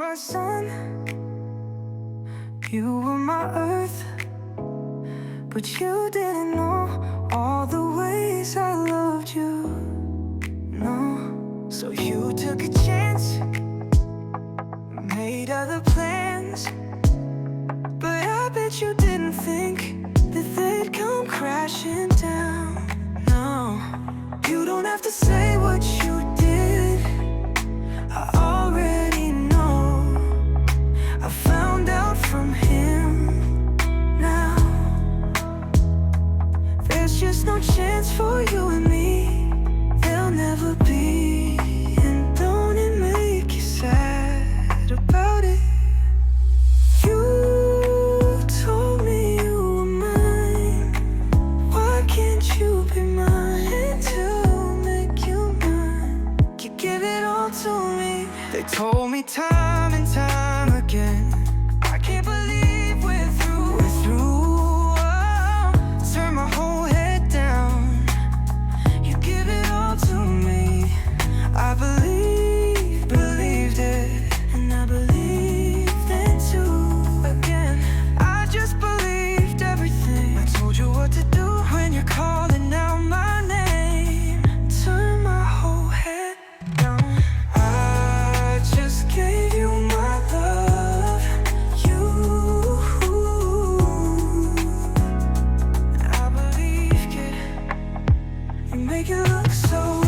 my sun, you were my earth, but you didn't know all the ways I loved you. No, so you took a chance, made other plans, but I bet you didn't think that they'd come crashing down. No, you don't have to say what you did, I already know. I found out from him now. There's just no chance for you and me, there'll never be. And don't it make you sad about it? You told me you were mine, why can't you be mine? And to make you mine, you give it all to me. They told me time and time again, I can't believe we're through. We're through, oh, turn my whole head down, you give it all to me. I believed it, and I believed it too. Again, I just believed everything. I told you what to do when you're calling out my name. Turn my whole head down. I just gave you my love, I believed it. You make it look so